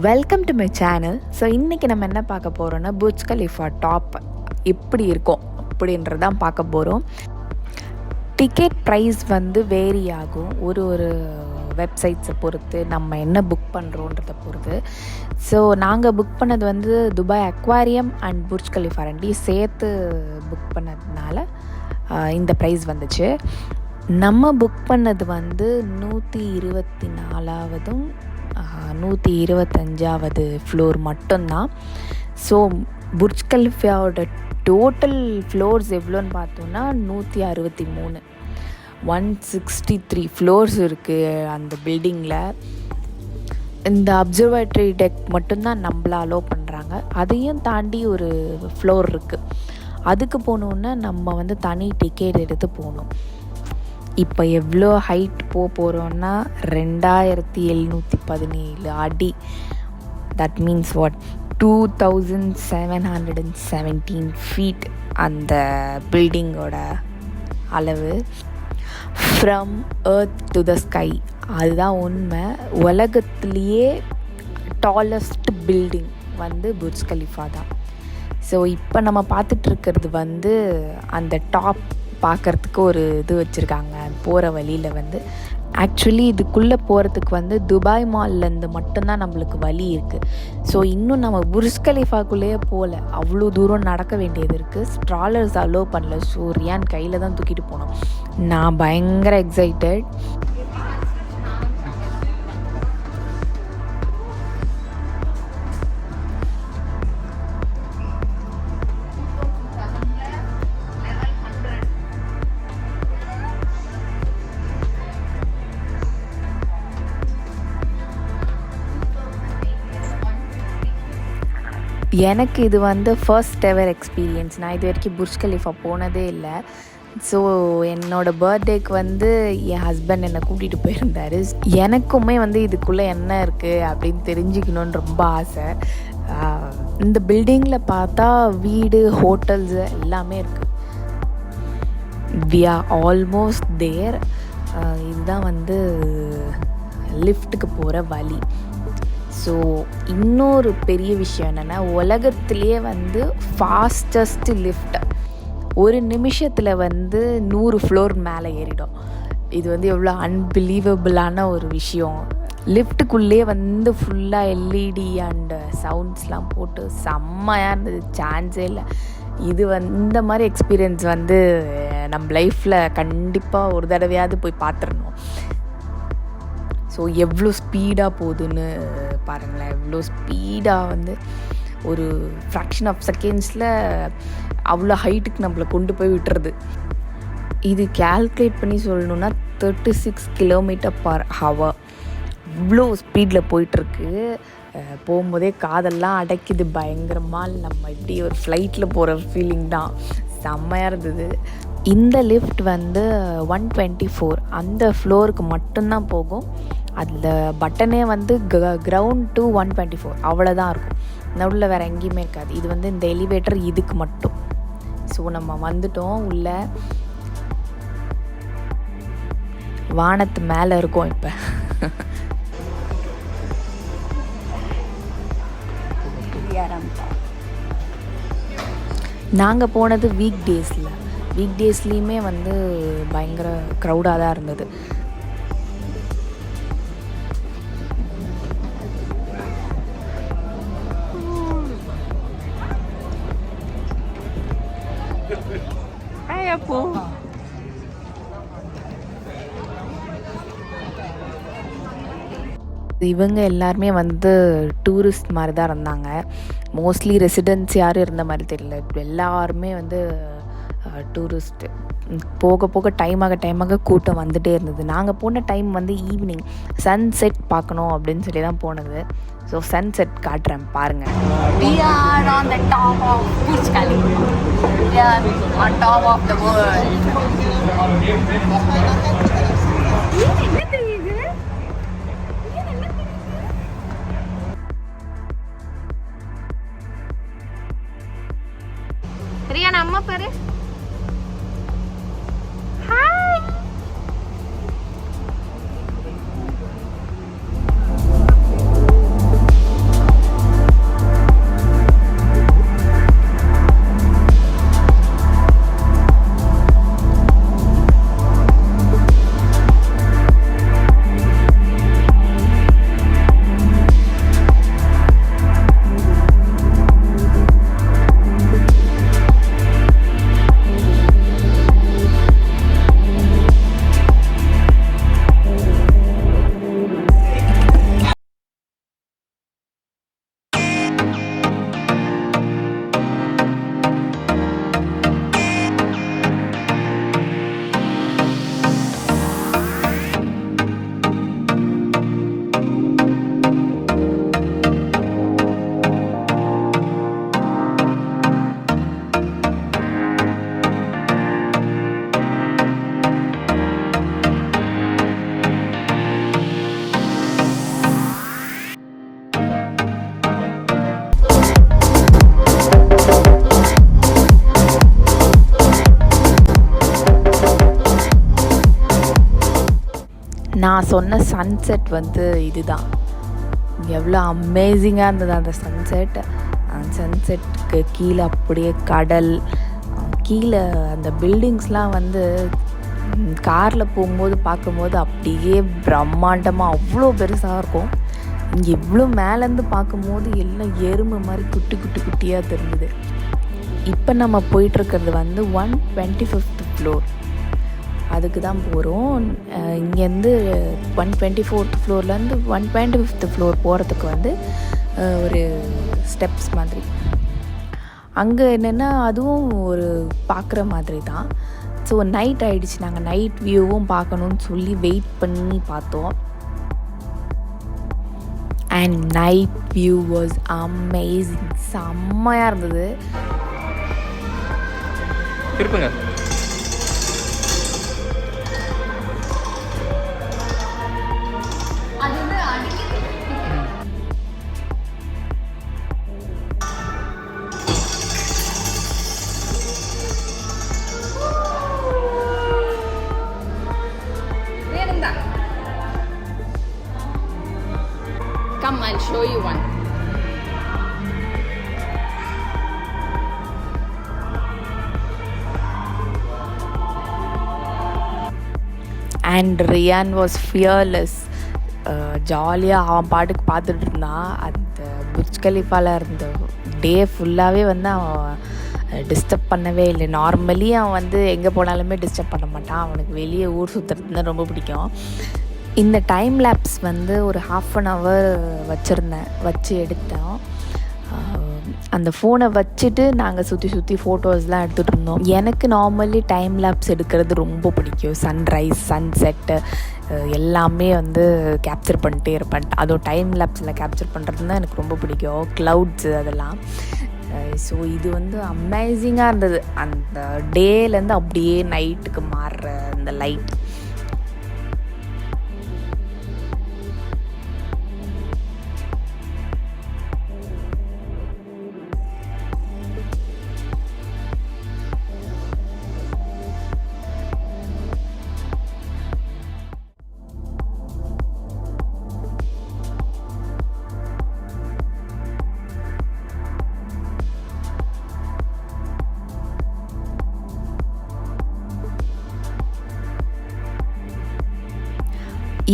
Welcome to my channel. So இன்றைக்கி நம்ம என்ன பார்க்க போகிறோன்னா புர்ஜ் கலிஃபா டாப் எப்படி இருக்கும் அப்படின்றதான் பார்க்க போகிறோம். டிக்கெட் ப்ரைஸ் வேரி ஆகும் ஒரு வெப்சைட்ஸை பொறுத்து, நம்ம என்ன புக் பண்ணுறோன்றதை பொறுத்து. ஸோ நாங்கள் புக் பண்ணது Dubai aquarium and Burj Khalifa ரெண்டையும் சேர்த்து புக் பண்ணதுனால இந்த ப்ரைஸ் வந்துச்சு. நம்ம புக் பண்ணது 124வதும் 125வது ஃப்ளோர் மட்டும்தான். ஸோ புர்ஜ் கலிஃபாவோட டோட்டல் ஃப்ளோர்ஸ் எவ்வளோன்னு பார்த்தோன்னா 163, 163 ஃப்ளோர்ஸ் இருக்குது அந்த பில்டிங்கில். இந்த அப்சர்வேட்டரி டெக் மட்டும்தான் நம்மள அலோவ் பண்ணுறாங்க. அதையும் தாண்டி ஒரு ஃப்ளோர் இருக்குது. அதுக்கு போகணுன்னா நம்ம தனி டிக்கெட் எடுத்து போகணும். இப்போ எவ்வளோ ஹைட் போகிறோன்னா 2717 அடி. தட் மீன்ஸ் வாட், 2717 ஃபீட் அந்த பில்டிங்கோட அளவு. From earth to the sky, அதுதான் உண்மை. உலகத்துலேயே டாலஸ்ட் பில்டிங் புர்ஜ் கலிஃபா தான். ஸோ இப்போ நம்ம பார்த்துட்ருக்கிறது அந்த டாப் பார்க்குறதுக்கு ஒரு இது வச்சுருக்காங்க. போகிற வழியில் ஆக்சுவலி இதுக்குள்ளே போகிறதுக்கு துபாய் மால்லேருந்து மட்டும்தான் நம்மளுக்கு வழி இருக்குது. ஸோ இன்னும் நம்ம புர்ஜ் கலிஃபாக்குள்ளேயே போகல, அவ்வளோ தூரம் நடக்க வேண்டியது இருக்குது. ஸ்ட்ராலர்ஸ் அலோவ் பண்ணல. ஸோ ரியான் கையில் தான் தூக்கிட்டு போனோம். நான் பயங்கர எக்ஸைட்டட். எனக்கு இது ஃபர்ஸ்ட் எவர் எக்ஸ்பீரியன்ஸ். நான் இது வரைக்கும் புர்ஜ் கலிஃபா போனதே இல்லை. ஸோ என்னோடய பர்த்டேக்கு என் ஹஸ்பண்ட் என்னை கூட்டிகிட்டு போயிருந்தார். எனக்குமே இதுக்குள்ளே என்ன இருக்குது அப்படின்னு தெரிஞ்சுக்கணுன்னு ரொம்ப ஆசை. இந்த பில்டிங்கில் பார்த்தா வீடு, ஹோட்டல்ஸு எல்லாமே இருக்குது. We are almost there. இதுதான் லிஃப்ட்டுக்கு போகிற வழி. ஸோ இன்னொரு பெரிய விஷயம் என்னென்னா, உலகத்துலேயே ஃபாஸ்டஸ்ட் லிஃப்ட் ஒரு நிமிஷத்தில் 100 ஃப்ளோர் மேலே ஏறிடும். இது எவ்வளோ அன்பிலீவபிளான ஒரு விஷயம். லிஃப்ட்டுக்குள்ளேயே ஃபுல்லாக எல்இடி அண்டு சவுண்ட்ஸ்லாம் போட்டு செம்மையாக இருந்தது. சான்ஸே இல்லை. இது இந்த மாதிரி எக்ஸ்பீரியன்ஸ் நம்ம லைஃப்பில் கண்டிப்பாக ஒரு தடவையாவது போய் பார்த்துடணும். ஸோ எவ்வளோ ஸ்பீடாக போகுதுன்னு பாருங்களேன். எவ்வளோ ஸ்பீடாக ஒரு ஃப்ராக்ஷன் ஆஃப் செகண்ட்ஸில் அவ்வளோ ஹைட்டுக்கு நம்மளை கொண்டு போய் விட்டுறது. இது கேல்குலேட் பண்ணி சொல்லணுன்னா 36 km/h இவ்வளோ ஸ்பீடில் போயிட்டுருக்கு. போகும்போதே காதெல்லாம் அடைக்குது பயங்கரமாக. நம்ம இப்படி ஒரு ஃப்ளைட்டில் போகிற ஃபீலிங் தான். செம்மையாக இருந்தது. இந்த லிஃப்ட் 124 அந்த ஃப்ளோருக்கு மட்டும்தான் போகும். அதில் பட்டனே கிரவுண்ட் டு 124 அவ்வளோதான் இருக்கும். நடுவில் வேறு எங்கேயுமே இருக்காது. இது இந்த எலிவேட்டர் இதுக்கு மட்டும். ஸோ நம்ம வந்துட்டோம். உள்ள வானத்து மேலே இருக்கோம். இப்போ நாங்கள் போனது வீக் டேஸ்லேயுமே பயங்கர க்ரௌடாக தான் இருந்தது. இவங்க எல்லாருமே டூரிஸ்ட் மாதிரி தான் இருந்தாங்க. மோஸ்ட்லி ரெசிடென்ட்ஸ் யாரும் இருந்த மாதிரி தெரியல. எல்லாருமே டூரிஸ்ட்டு. போக போக டைமாக கூட்டம் வந்துகிட்டே இருந்தது. நாங்கள் போன டைம் ஈவினிங் சன்செட் பார்க்கணும் அப்படின்னு சொல்லி தான் போனது. ஸோ சன்செட் காட்டுறேன் பாருங்கள். We are on the top of Burj Khalifa. We are on top of the world. என்ன தெரியுது? ரியான் அம்மா பாரு. ஹாய். நான் சொன்ன சன்செட் வந்து இதுதான். எவ்வளோ அமேசிங்காக இருந்தது அந்த சன்செட். அந்த சன்செட்டுக்கு கீழே அப்படியே கடல், கீழே அந்த பில்டிங்ஸ்லாம் வந்து காரில் போகும்போது பார்க்கும்போது அப்படியே பிரம்மாண்டமாக அவ்வளோ பெருசாக இருக்கும். இங்கே இவ்வளோ மேலேருந்து பார்க்கும்போது எல்லாம் எறும்பு மாதிரி குட்டி குட்டி குட்டியாக தெரிஞ்சுது. இப்போ நம்ம போயிட்டுருக்கிறது வந்து 125th ஃப்ளோர், அதுக்கு தான் போகிறோம். இங்கேருந்து 124th ஃப்ளோர்லேருந்து 125th ஃப்ளோர் போகிறதுக்கு வந்து ஒரு ஸ்டெப்ஸ் மாதிரி. அங்கே என்னென்னா அதுவும் ஒரு பார்க்குற மாதிரி தான். ஸோ நைட் ஆகிடுச்சு. நாங்கள் நைட் வியூவும் பார்க்கணுன்னு சொல்லி வெயிட் பண்ணி பார்த்தோம். And night view was amazing. செம்மையாக இருந்தது. திருப்புங்க. Come, I'll show you one. And riyan was fearless. ஜாலியாக அவன் பாட்டுக்கு பார்த்துட்டு இருந்தான். அந்த புர்ஜ் கலிஃபாவில் இருந்த டே ஃபுல்லாகவே வந்து அவன் டிஸ்டர்ப் பண்ணவே இல்லை. நார்மலி அவன் வந்து எங்கே போனாலுமே டிஸ்டர்ப் பண்ண மாட்டான். அவனுக்கு வெளியே ஊர் சுற்றுறது தான் ரொம்ப பிடிக்கும். இந்த டைம் லேப்ஸ் வந்து ஒரு 1/2 hour வச்சு எடுத்தோம். அந்த ஃபோனை வச்சுட்டு நாங்கள் சுற்றி சுற்றி ஃபோட்டோஸ்லாம் எடுத்துகிட்டு இருந்தோம். எனக்கு நார்மலி டைம் லேப்ஸ் எடுக்கிறது ரொம்ப பிடிக்கும். சன்ரைஸ், சன்செட்டு எல்லாமே வந்து கேப்சர் பண்ணிட்டே இருப்பேன். அதுவும் டைம் லேப்ஸில் கேப்சர் பண்ணுறது தான் எனக்கு ரொம்ப பிடிக்கும். க்ளவுட்ஸு அதெல்லாம். ஸோ இது வந்து அமேசிங்காக இருந்தது. அந்த டேலேருந்து அப்படியே நைட்டுக்கு மாறுற அந்த லைட்.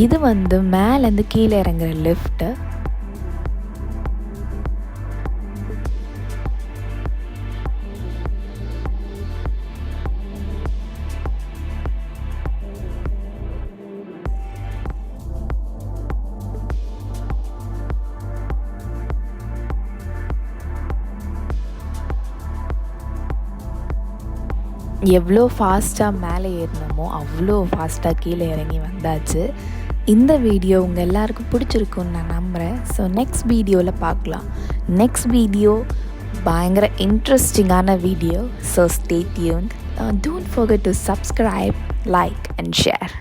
இது வந்து மேலேருந்து கீழே இறங்குற லிஃப்ட்டு. எவ்வளோ ஃபாஸ்ட்டாக மேலே ஏறினோமோ அவ்வளோ ஃபாஸ்ட்டாக கீழே இறங்கி வந்தாச்சு. இந்த வீடியோ உங்கள் எல்லாருக்கும் பிடிச்சிருக்குன்னு நான் நம்புகிறேன். ஸோ நெக்ஸ்ட் வீடியோவில் பார்க்கலாம். நெக்ஸ்ட் வீடியோ பயங்கர இன்ட்ரெஸ்டிங்கான video. So stay tuned. Don't forget to subscribe, like and share.